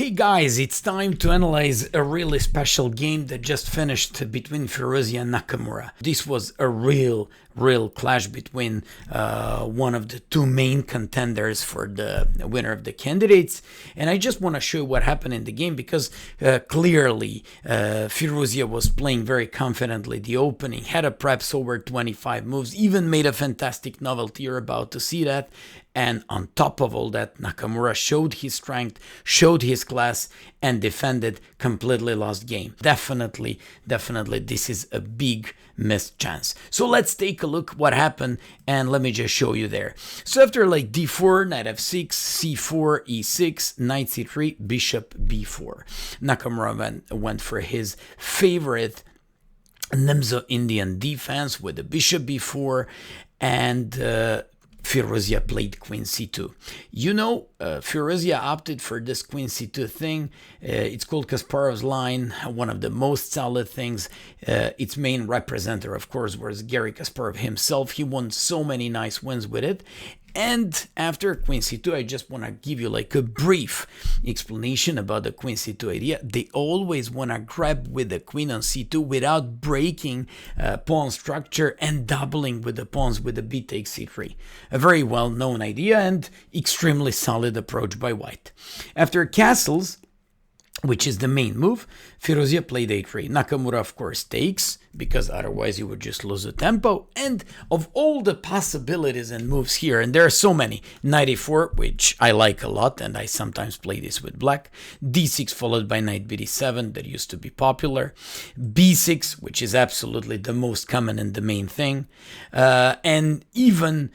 Hey guys, it's time to analyze a really special game that just finished between Firouzja and Nakamura. This was a real clash between one of the two main contenders for the winner of the candidates. And I just want to show you what happened in the game because clearly Firouzja was playing very confidently the opening, had a preps over 25 moves, even made a fantastic novelty. You're about to see that. And on top of all that, Nakamura showed his strength, showed his class, and defended, completely lost game. Definitely, this is a big missed chance. So let's take a look what happened, and let me just show you there. So after like d4, knight f6, c4, e6, knight c3, bishop b4. Nakamura went for his favorite Nimzo Indian defense with the bishop b4, and Firouzja played queen c2. You know, Firouzja opted for this queen c2 thing. It's called Kasparov's line, one of the most solid things. Its main representative, of course, was Garry Kasparov himself. He won so many nice wins with it. And after queen c2, I just want to give you like a brief explanation about the queen c2 idea. They always want to grab with the queen on c2 without breaking pawn structure and doubling with the pawns with the b takes c3. A very well-known idea and extremely solid approach by white. After castles, which is the main move, Firouzja played a3. Nakamura, of course, takes, because otherwise you would just lose the tempo. And of all the possibilities and moves here, and there are so many, knight a4, which I like a lot, and I sometimes play this with black, d6 followed by knight bd7, that used to be popular, b6, which is absolutely the most common and the main thing, and even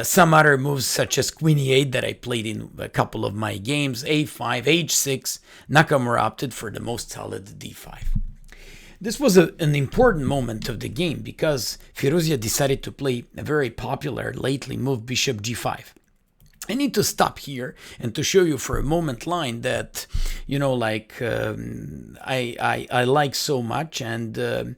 some other moves such as queen e8 that I played in a couple of my games, a5, h6. Nakamura opted for the most solid d5. This was an important moment of the game because Firouzja decided to play a very popular lately move, bishop g5. I need to stop here and to show you for a moment line that, you know, like I like so much, and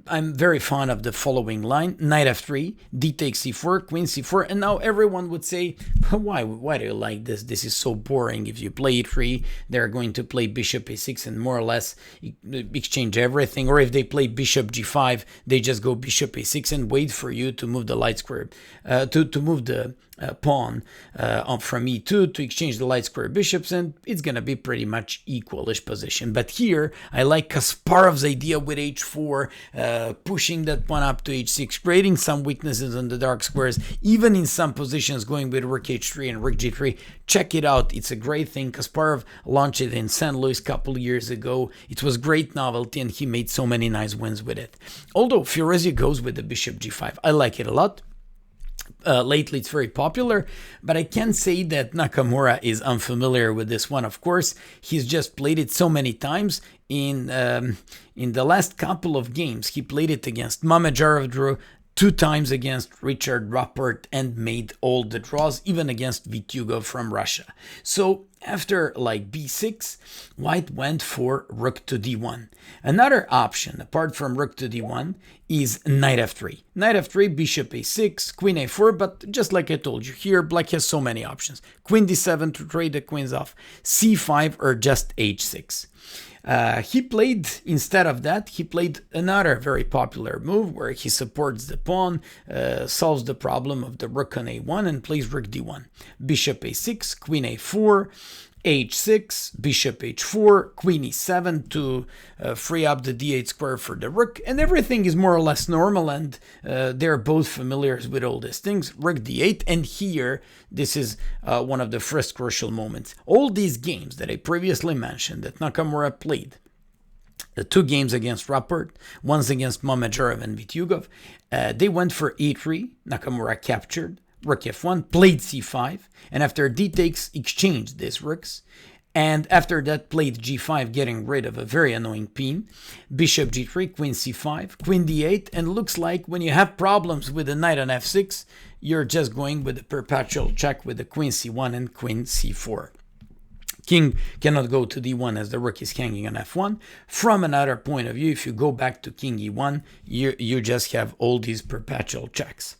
I'm very fond of the following line: knight f3, d takes c4, queen c4, and now everyone would say, why do you like this? This is so boring. If you play e3, they're going to play bishop a6 and more or less exchange everything. Or if they play bishop g5, they just go bishop a6 and wait for you to move the light square, to move the pawn from e2 to exchange the light square bishops, and it's gonna be pretty much equalish position. But here I like Kasparov's idea with h4, pushing that pawn up to h6, creating some weaknesses on the dark squares, even in some positions going with rook h3 and rook g3. Check it out, it's a great thing. Kasparov launched it in St. Louis a couple years ago. It was great novelty and he made so many nice wins with it. Although Firouzja goes with the bishop g5, I like it a lot. Lately it's very popular, but I can't say that Nakamura is unfamiliar with this one. Of course, he's just played it so many times. In the last couple of games, he played it against Mamedyarov, 2 times against Richard Rapport, and made all the draws, even against Vityugov from Russia. So after like b6, white went for rook to d1. Another option, apart from rook to d1, is knight f3. Knight f3, bishop a6, queen a4, but just like I told you, here black has so many options. Queen d7 to trade the queens off, c5, or just h6. He played, instead of that, he played another very popular move where he supports the pawn, solves the problem of the rook on a1, and plays rook d1. Bishop a6, queen a4, h6, bishop h4, queen e7 to free up the d8 square for the rook, and everything is more or less normal, and they're both familiar with all these things. Rook d8, and here this is one of the first crucial moments. All these games that I previously mentioned that Nakamura played, the 2 games against Rapport, once against Mamedyarov and Vityugov, they went for e3, Nakamura captured, rook f1, played c5, and after d takes, exchanged these rooks, and after that played g5, getting rid of a very annoying piece, bishop g3, queen c5, queen d8, and looks like when you have problems with the knight on f6, you're just going with the perpetual check with the queen c1 and queen c4. King cannot go to d1 as the rook is hanging on f1. From another point of view, if you go back to king e1, you just have all these perpetual checks.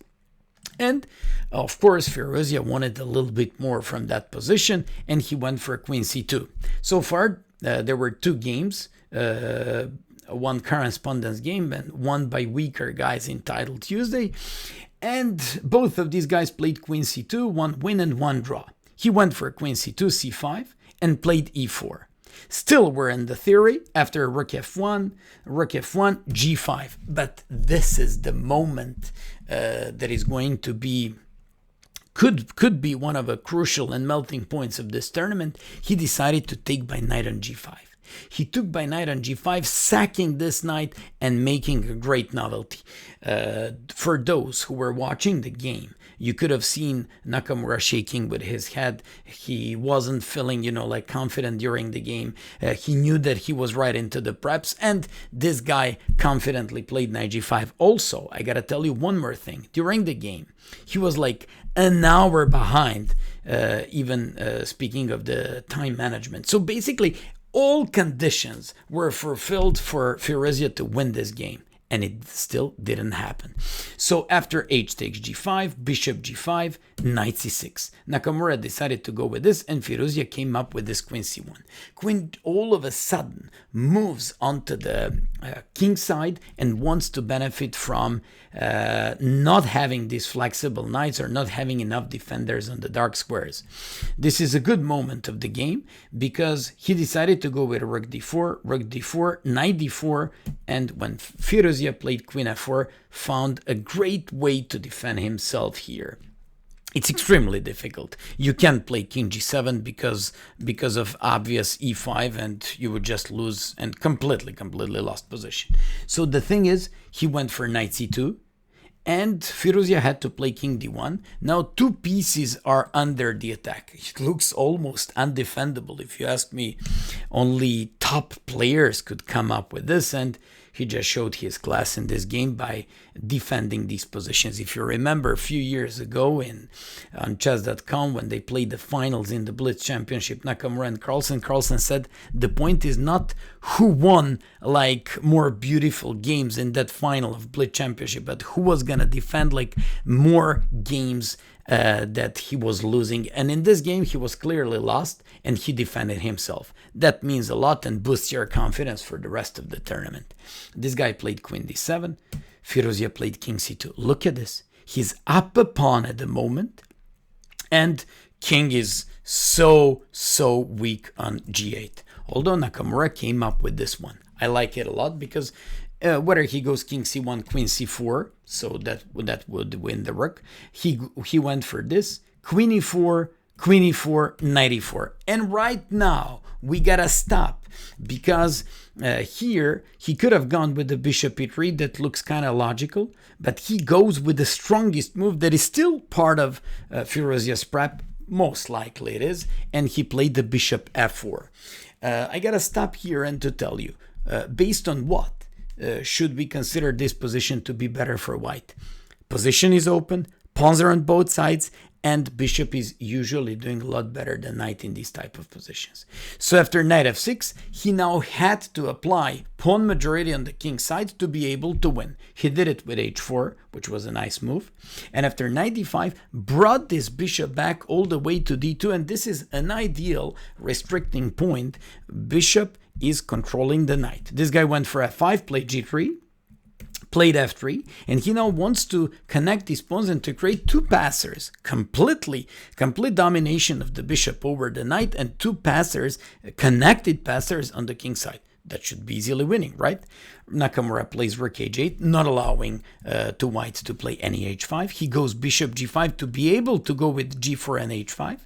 And of course, Firouzja wanted a little bit more from that position, and he went for queen c2. So far, there were 2 games, one correspondence game and one by weaker guys entitled Tuesday. And both of these guys played queen c2, 1 win and 1 draw. He went for queen c2, c5, and played e4. Still, we're in the theory after rook f1, g5. But this is the moment that is going to be, could be one of the crucial and melting points of this tournament. He decided to take by knight on g5. He took by knight on g5, sacking this knight and making a great novelty. For those who were watching the game, you could have seen Nakamura shaking with his head. He wasn't feeling, like confident during the game. He knew that he was right into the preps, and this guy confidently played knight g5. Also, I gotta tell you one more thing. During the game, he was like an hour behind, even speaking of the time management. So basically, all conditions were fulfilled for Firouzja to win this game, and it still didn't happen. So after h takes g5, bishop g5, knight c6. Nakamura decided to go with this, and Firouzja came up with this queen c1. Queen all of a sudden moves onto the king side and wants to benefit from not having these flexible knights or not having enough defenders on the dark squares. This is a good moment of the game because he decided to go with rook d4, knight d4, and when Firouzja played queen f4, found a great way to defend himself here. It's extremely difficult. You can't play king g7 because of obvious e5, and you would just lose and completely lost position. So the thing is, he went for knight c2, and Firouzja had to play king d1. Now 2 pieces are under the attack. It looks almost undefendable. If you ask me, only top players could come up with this, and he just showed his class in this game by defending these positions. If you remember a few years ago on chess.com when they played the finals in the Blitz Championship, Nakamura and Carlsen said the point is not who won like more beautiful games in that final of Blitz Championship, but who was gonna defend like more games that he was losing. And in this game, he was clearly lost, and he defended himself. That means a lot and boosts your confidence for the rest of the tournament. This guy played queen d7. Firouzja played king c2. Look at this. He's up a pawn at the moment, and king is so weak on g8. Although Nakamura came up with this one. I like it a lot because whether he goes king c1, queen c4, so that would win the rook. He went for this, queen e4, knight e4. And right now, we gotta stop because here he could have gone with the bishop e3. That looks kind of logical, but he goes with the strongest move that is still part of Firouzja's prep. Most likely it is, and he played the bishop f4. I gotta stop here and to tell you, based on what should we consider this position to be better for white? Position is open, pawns are on both sides, and bishop is usually doing a lot better than knight in these type of positions. So after knight f6, he now had to apply pawn majority on the king side to be able to win. He did it with h4, which was a nice move. And after knight d5, brought this bishop back all the way to d2, and this is an ideal restricting point. Bishop is controlling the knight. This guy went for f5, played g3, played f3, and he now wants to connect these pawns and to create 2 passers, complete domination of the bishop over the knight, and 2 passers, connected passers on the king side. That should be easily winning, right? Nakamura plays rook h8, not allowing to white to play any h5. He goes bishop g5 to be able to go with g4 and h5.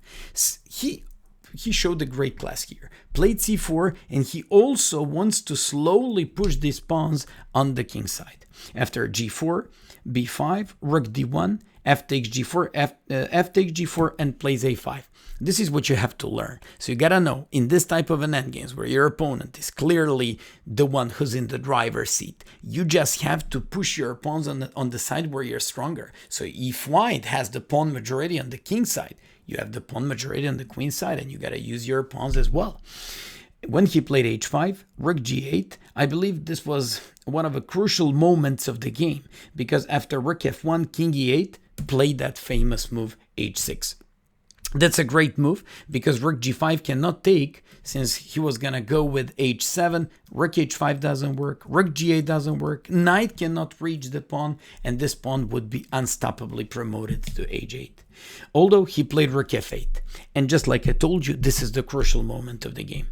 He showed a great class here. Played c4, and he also wants to slowly push these pawns on the king side. After g4, b5, rook d1, f takes g4, f takes g4, and plays a5. This is what you have to learn. So you gotta know, in this type of an endgames where your opponent is clearly the one who's in the driver's seat, you just have to push your pawns on the side where you're stronger. So if white has the pawn majority on the king side, you have the pawn majority on the queen side, and you gotta use your pawns as well. When he played h5, rook g8, I believe this was one of the crucial moments of the game, because after rook f1, king e8, played that famous move h6. That's a great move because rook g5 cannot take, since he was gonna go with h7, rook h5 doesn't work, rook g8 doesn't work, knight cannot reach the pawn, and this pawn would be unstoppably promoted to h8. Although he played rook f8, and just like I told you, this is the crucial moment of the game.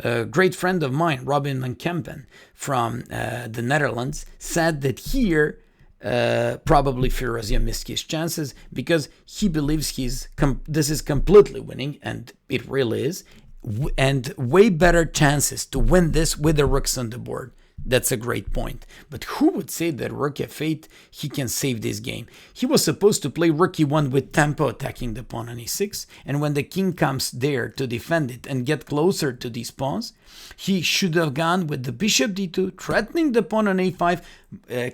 A great friend of mine, Robin van Kempen from the Netherlands, said that here probably Firouzja missed his chances because he believes this is completely winning, and it really is, and way better chances to win this with the rooks on the board. That's a great point. But who would say that rook f8, he can save this game? He was supposed to play rook e1 with tempo, attacking the pawn on e6, and when the king comes there to defend it and get closer to these pawns, he should have gone with the bishop d2, threatening the pawn on a5,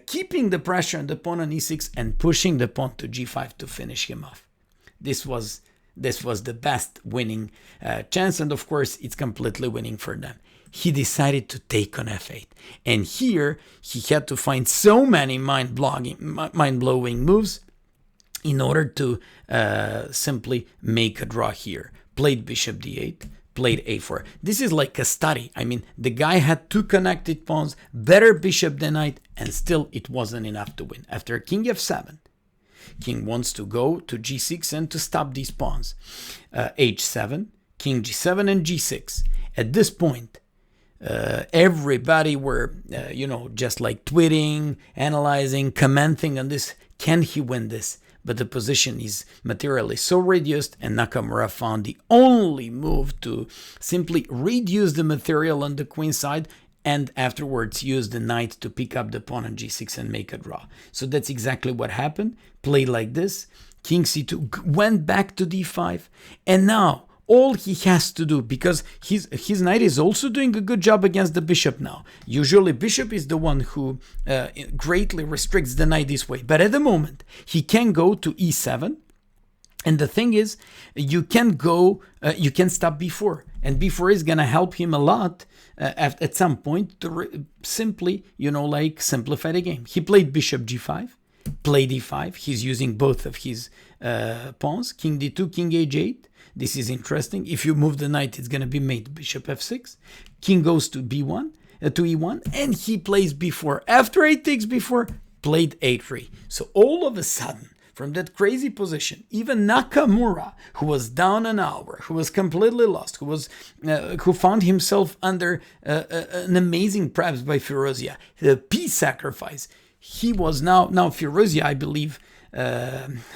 keeping the pressure on the pawn on e6, and pushing the pawn to g5 to finish him off. This was the best winning chance, and of course it's completely winning for them. He decided to take on f8, and here he had to find so many mind-blowing moves in order to simply make a draw here. Played bishop d8, played a4. This is like a study. I mean, the guy had two connected pawns, better bishop than knight, and still it wasn't enough to win. After king f7, king wants to go to g6 and to stop these pawns. h7, king g7 and g6. At this point, everybody were, just like tweeting, analyzing, commenting on this. Can he win this? But the position is materially so reduced, and Nakamura found the only move to simply reduce the material on the queen side, and afterwards use the knight to pick up the pawn on g6 and make a draw. So that's exactly what happened. Play like this. King c2 went back to d5, and now all he has to do, because his knight is also doing a good job against the bishop now. Usually bishop is the one who greatly restricts the knight this way. But at the moment, he can go to e7. And the thing is, you can stop b4. And b4 is going to help him a lot at some point to simply, simplify the game. He played bishop g5, played e5. He's using both of his pawns, king d2, king h8. This is interesting. If you move the knight, it's going to be mate bishop f6. King goes to b1, to e1, and he plays b4. After he takes b4, played a3. So all of a sudden, from that crazy position, even Nakamura, who was down an hour, who was completely lost, who found himself under an amazing press by Firouzja, the piece sacrifice, he was now Firouzja, I believe,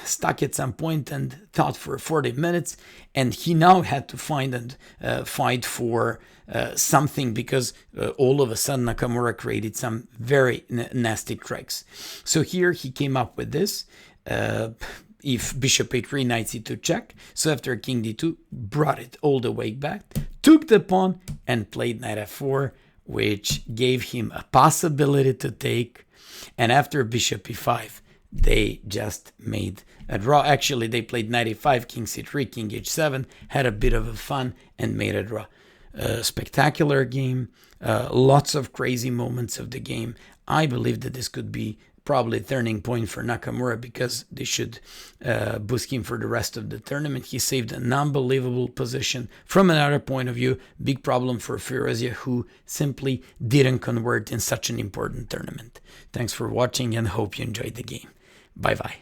stuck at some point and thought for 40 minutes, and he now had to find and fight for something, because all of a sudden Nakamura created some very nasty tricks. So here he came up with this. If bishop a3, knight c2 check. So after king d2, brought it all the way back, took the pawn and played knight f4, which gave him a possibility to take. And after bishop e5, they just made a draw. Actually, they played knight e5, king c3, king h7, had a bit of a fun and made a draw. Spectacular game, lots of crazy moments of the game. I believe that this could be probably a turning point for Nakamura, because they should boost him for the rest of the tournament. He saved an unbelievable position. From another point of view, big problem for Firouzja, who simply didn't convert in such an important tournament. Thanks for watching, and hope you enjoyed the game. Bye-bye.